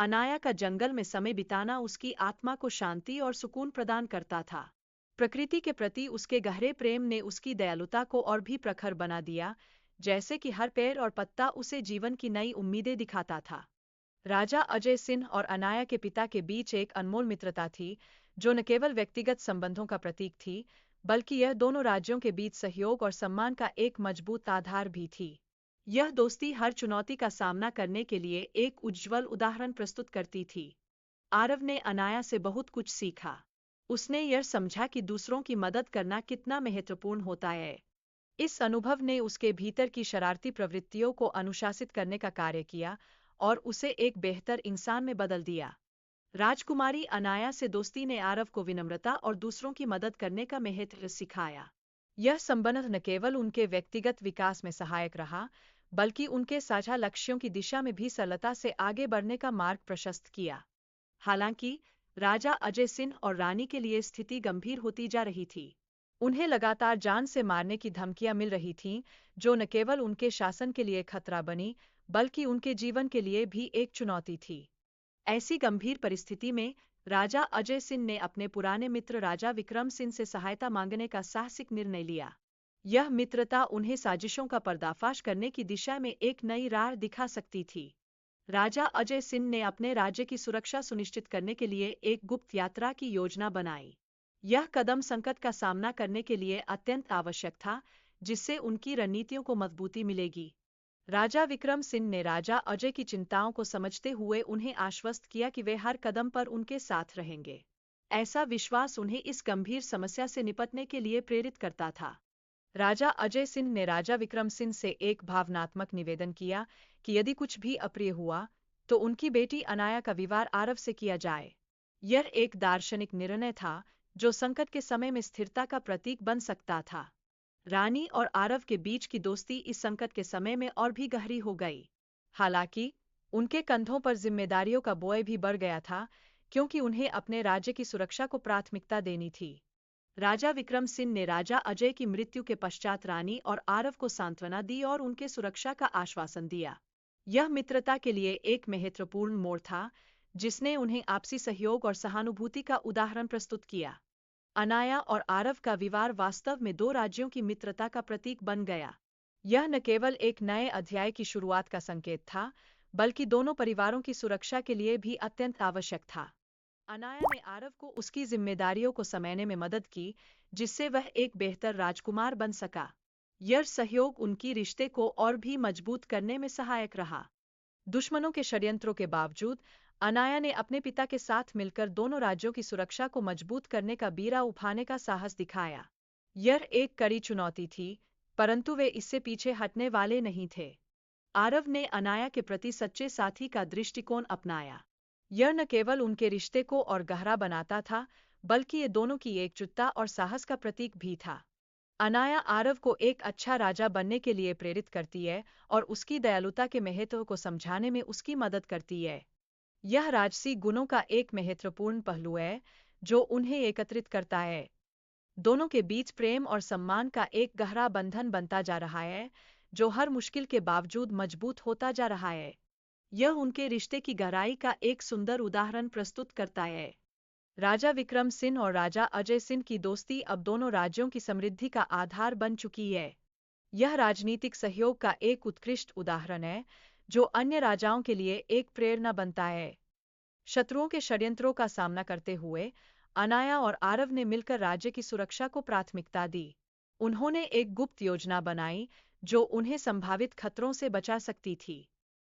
अनाया का जंगल में समय बिताना उसकी आत्मा को शांति और सुकून प्रदान करता था। प्रकृति के प्रति उसके गहरे प्रेम ने उसकी दयालुता को और भी प्रखर बना दिया, जैसे कि हर पेड़ और पत्ता उसे जीवन की नई उम्मीदें दिखाता था। राजा अजय सिंह और अनाया के पिता के बीच एक अनमोल मित्रता थी, जो न केवल व्यक्तिगत संबंधों का प्रतीक थी, बल्कि यह दोनों राज्यों के बीच सहयोग और सम्मान का एक मजबूत आधार भी थी। यह दोस्ती हर चुनौती का सामना करने के लिए एक उज्ज्वल उदाहरण प्रस्तुत करती थी। आरव ने अनाया से बहुत कुछ सीखा। उसने यह समझा कि दूसरों की मदद करना कितना महत्वपूर्ण होता है। इस अनुभव ने उसके भीतर की शरारती प्रवृत्तियों को अनुशासित करने का कार्य किया और उसे एक बेहतर इंसान में बदल दिया। राजकुमारी अनाया से दोस्ती ने आरव को विनम्रता और दूसरों की मदद करने का महत्व सिखाया। यह संबंध न केवल उनके व्यक्तिगत विकास में सहायक रहा, बल्कि उनके साझा लक्ष्यों की दिशा में भी सरलता से आगे बढ़ने का मार्ग प्रशस्त किया। हालांकि राजा अजय सिंह और रानी के लिए स्थिति गंभीर होती जा रही थी। उन्हें लगातार जान से मारने की धमकियां मिल रही थीं, जो न केवल उनके शासन के लिए खतरा बनी, बल्कि उनके जीवन के लिए भी एक चुनौती थी। ऐसी गंभीर परिस्थिति में राजा अजय सिंह ने अपने पुराने मित्र राजा विक्रम सिंह से सहायता मांगने का साहसिक निर्णय लिया। यह मित्रता उन्हें साजिशों का पर्दाफाश करने की दिशा में एक नई राह दिखा सकती थी। राजा अजय सिंह ने अपने राज्य की सुरक्षा सुनिश्चित करने के लिए एक गुप्त यात्रा की योजना बनाई। यह कदम संकट का सामना करने के लिए अत्यंत आवश्यक था, जिससे उनकी रणनीतियों को मजबूती मिलेगी। राजा विक्रम सिंह ने राजा अजय की चिंताओं को समझते हुए उन्हें आश्वस्त किया कि वे हर कदम पर उनके साथ रहेंगे। ऐसा विश्वास उन्हें इस गंभीर समस्या से निपटने के लिए प्रेरित करता था। राजा अजय सिंह ने राजा विक्रम सिंह से एक भावनात्मक निवेदन किया कि यदि कुछ भी अप्रिय हुआ, तो उनकी बेटी अनाया का विवाह आरव से किया जाए। यह एक दार्शनिक निर्णय था, जो संकट के समय में स्थिरता का प्रतीक बन सकता था। रानी और आरव के बीच की दोस्ती इस संकट के समय में और भी गहरी हो गई। हालांकि उनके कंधों पर जिम्मेदारियों का बोझ भी बढ़ गया था, क्योंकि उन्हें अपने राज्य की सुरक्षा को प्राथमिकता देनी थी। राजा विक्रम सिंह ने राजा अजय की मृत्यु के पश्चात रानी और आरव को सांत्वना दी और उनके सुरक्षा का आश्वासन दिया। यह मित्रता के लिए एक महत्वपूर्ण मोड़ था, जिसने उन्हें आपसी सहयोग और सहानुभूति का उदाहरण प्रस्तुत किया। अनाया और आरव का विवाह वास्तव में दो राज्यों की मित्रता का प्रतीक बन गया। यह न केवल एक नए अध्याय की शुरुआत का संकेत था, बल्कि दोनों परिवारों की सुरक्षा के लिए भी अत्यंत आवश्यक था। अनाया ने आरव को उसकी जिम्मेदारियों को समझने में मदद की, जिससे वह एक बेहतर राजकुमार बन सका। यह सहयोग उनकी रिश्ते को और भी मजबूत करने में सहायक रहा। दुश्मनों के षड्यंत्रों के बावजूद अनाया ने अपने पिता के साथ मिलकर दोनों राज्यों की सुरक्षा को मजबूत करने का बीड़ा उठाने का साहस दिखाया। यह एक कड़ी चुनौती थी, परंतु वे इससे पीछे हटने वाले नहीं थे। आरव ने अनाया के प्रति सच्चे साथी का दृष्टिकोण अपनाया। यह न केवल उनके रिश्ते को और गहरा बनाता था, बल्कि ये दोनों की एकजुटता और साहस का प्रतीक भी था। अनाया आरव को एक अच्छा राजा बनने के लिए प्रेरित करती है और उसकी दयालुता के महत्व को समझाने में उसकी मदद करती है। यह राजसी गुणों का एक महत्वपूर्ण पहलू है, जो उन्हें एकत्रित करता है। दोनों के बीच प्रेम और सम्मान का एक गहरा बंधन बनता जा रहा है, जो हर मुश्किल के बावजूद मजबूत होता जा रहा है। यह उनके रिश्ते की गहराई का एक सुंदर उदाहरण प्रस्तुत करता है। राजा विक्रम सिंह और राजा अजय सिंह की दोस्ती अब दोनों राज्यों की समृद्धि का आधार बन चुकी है। यह राजनीतिक सहयोग का एक उत्कृष्ट उदाहरण है, जो अन्य राजाओं के लिए एक प्रेरणा बनता है। शत्रुओं के षड्यंत्रों का सामना करते हुए अनाया और आरव ने मिलकर राज्य की सुरक्षा को प्राथमिकता दी। उन्होंने एक गुप्त योजना बनाई, जो उन्हें संभावित खतरों से बचा सकती थी।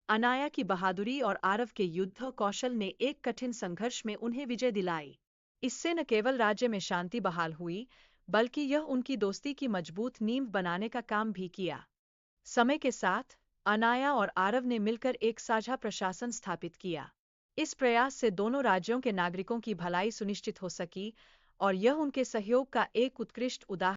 अनाया की बहादुरी और आरव के युद्ध कौशल ने एक कठिन संघर्ष में उन्हें विजय दिलाई। इससे न केवल राज्य में शांति बहाल हुई, बल्कि यह उनकी दोस्ती की मजबूत नींव बनाने का काम भी किया। समय के साथ अनाया और आरव ने मिलकर एक साझा प्रशासन स्थापित किया। इस प्रयास से दोनों राज्यों के नागरिकों की भलाई सुनिश्चित हो सकी, और यह उनके सहयोग का एक उत्कृष्ट उदाहरण